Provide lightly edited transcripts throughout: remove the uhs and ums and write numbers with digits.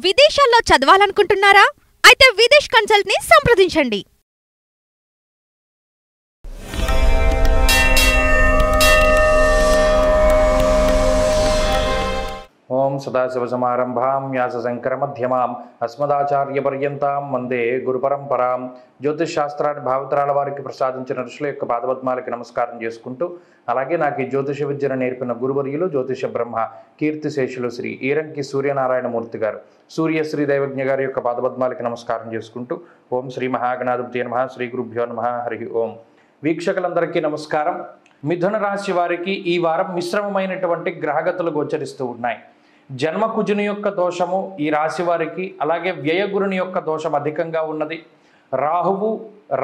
విదేశాల్లో చదవాలనుకుంటున్నారా? అయితే విదేశ్ కన్సల్ట్ ని సంప్రదించండి. ఓం సదాశివసమారంభాం వ్యాసశంకరమధ్యమాం అస్మదాచార్యపర్యంతాం వందే గురుపరంపరాం. జ్యోతిష్ శాస్త్రాన్ని భావతరాల వారికి ప్రసాదించిన ఋషుల యొక్క పాదపద్మాలకి నమస్కారం చేసుకుంటూ, అలాగే నాకు ఈ జ్యోతిష విద్యను నేర్పిన గురువర్యులు జ్యోతిష బ్రహ్మ కీర్తిశేషులు శ్రీ ఈరంకి సూర్యనారాయణమూర్తి గారు సూర్యశ్రీ దైవజ్ఞ గారి యొక్క పాదపద్మాలకి నమస్కారం చేసుకుంటూ, ఓం శ్రీ మహాగణాధిపతి నమః, శ్రీ గురుభ్యో నమః, హరి ఓం. వీక్షకులందరికీ నమస్కారం. మిథున రాశి వారికి ఈ వారం మిశ్రమమైనటువంటి గ్రహగతులు గోచరిస్తూ ఉన్నాయి. జన్మకుజుని యొక్క దోషము ఈ రాశి వారికి, అలాగే వ్యయగురుని యొక్క దోషం అధికంగా ఉన్నది. రాహువు,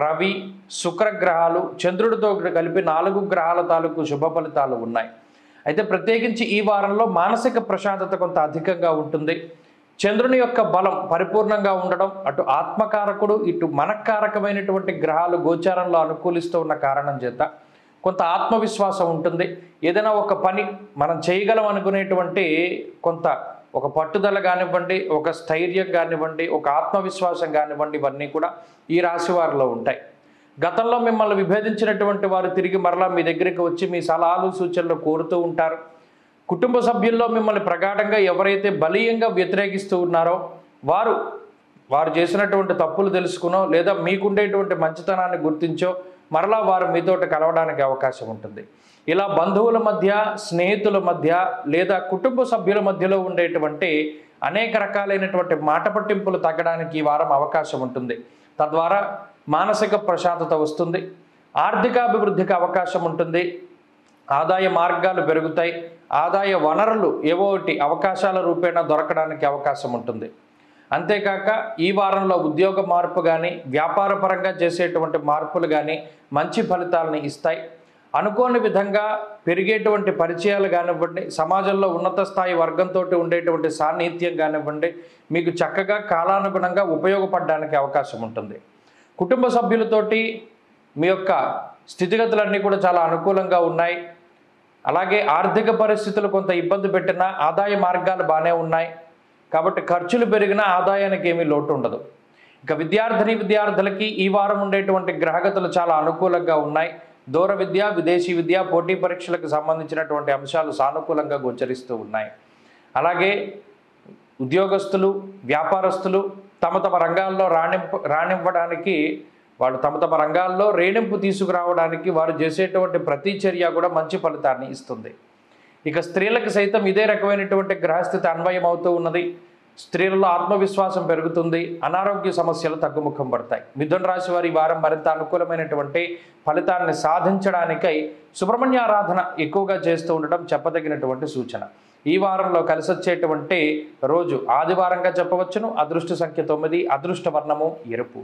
రవి, శుక్రగ్రహాలు, చంద్రుడితో కలిపి 4 గ్రహాల తాలూకు శుభ ఫలితాలు ఉన్నాయి. అయితే ప్రత్యేకించి ఈ వారంలో మానసిక ప్రశాంతత కొంత అధికంగా ఉంటుంది. చంద్రుని యొక్క బలం పరిపూర్ణంగా ఉండడం, అటు ఆత్మకారకుడు ఇటు మనకారకమైనటువంటి గ్రహాలు గోచారంలో అనుకూలిస్తూ ఉన్న కారణం చేత కొంత ఆత్మవిశ్వాసం ఉంటుంది. ఏదైనా ఒక పని మనం చేయగలం అనుకునేటువంటి కొంత ఒక పట్టుదల కానివ్వండి, ఒక స్థైర్యం కానివ్వండి, ఒక ఆత్మవిశ్వాసం కానివ్వండి, ఇవన్నీ కూడా ఈ రాశి వారిలో ఉంటాయి. గతంలో మిమ్మల్ని విభేదించినటువంటి వారు తిరిగి మరలా మీ దగ్గరికి వచ్చి మీ సలహాలు సూచనలు కోరుతూ ఉంటారు. కుటుంబ సభ్యుల్లో మిమ్మల్ని ప్రగాఢంగా ఎవరైతే బలీయంగా వ్యతిరేకిస్తూ ఉన్నారో వారు చేసినటువంటి తప్పులు తెలుసుకునో, లేదా మీకుండేటువంటి మంచితనాన్ని గుర్తించో మరలా వారు మీతోటి కలవడానికి అవకాశం ఉంటుంది. ఇలా బంధువుల మధ్య, స్నేహితుల మధ్య, లేదా కుటుంబ సభ్యుల మధ్యలో ఉండేటువంటి అనేక రకాలైనటువంటి మాట పట్టింపులు తగ్గడానికి ఈ వారం అవకాశం ఉంటుంది. తద్వారా మానసిక ప్రశాంతత వస్తుంది. ఆర్థికాభివృద్ధికి అవకాశం ఉంటుంది. ఆదాయ మార్గాలు పెరుగుతాయి. ఆదాయ వనరులు ఏవో ఒకటి అవకాశాల రూపేణా దొరకడానికి అవకాశం ఉంటుంది. అంతేకాక ఈ వారంలో ఉద్యోగ మార్పు కానీ, వ్యాపారపరంగా చేసేటువంటి మార్పులు కానీ మంచి ఫలితాలను ఇస్తాయి. అనుకోని విధంగా పెరిగేటువంటి పరిచయాలు కానివ్వండి, సమాజంలో ఉన్నత స్థాయి వర్గంతో ఉండేటువంటి సాన్నిహిత్యం కానివ్వండి, మీకు చక్కగా కాలానుగుణంగా ఉపయోగపడడానికి అవకాశం ఉంటుంది. కుటుంబ సభ్యులతోటి మీ యొక్క స్థితిగతులన్నీ కూడా చాలా అనుకూలంగా ఉన్నాయి. అలాగే ఆర్థిక పరిస్థితులు కొంత ఇబ్బంది పెట్టినా ఆదాయ మార్గాలు బాగానే ఉన్నాయి. కాబట్టి ఖర్చులు పెరిగినా ఆదాయానికి ఏమీ లోటు ఉండదు. ఇక విద్యార్థులకి ఈ వారం ఉండేటువంటి గ్రహగతులు చాలా అనుకూలంగా ఉన్నాయి. దూర విద్య, విదేశీ విద్య, పోటీ పరీక్షలకు సంబంధించినటువంటి అంశాలు సానుకూలంగా గోచరిస్తూ ఉన్నాయి. అలాగే ఉద్యోగస్తులు, వ్యాపారస్తులు తమ రంగాల్లో రాణింపడానికి, వాళ్ళు తమ రంగాల్లో రేణింపు తీసుకురావడానికి వారు చేసేటువంటి ప్రతి చర్య కూడా మంచి ఫలితాన్ని ఇస్తుంది. ఇక స్త్రీలకు సైతం ఇదే రకమైనటువంటి గ్రహస్థితి అన్వయం అవుతూ ఉన్నది. స్త్రీలలో ఆత్మవిశ్వాసం పెరుగుతుంది. అనారోగ్య సమస్యలు తగ్గుముఖం పడతాయి. మిథున రాశి వారి వారం మరింత అనుకూలమైనటువంటి ఫలితాన్ని సాధించడానికై సుబ్రహ్మణ్య ఆరాధన ఎక్కువగా చేస్తూ ఉండడం చెప్పదగినటువంటి సూచన. ఈ వారంలో కలిసొచ్చేటువంటి రోజు ఆదివారంగా చెప్పవచ్చును. అదృష్ట సంఖ్య 9, అదృష్ట వర్ణము ఎరుపు.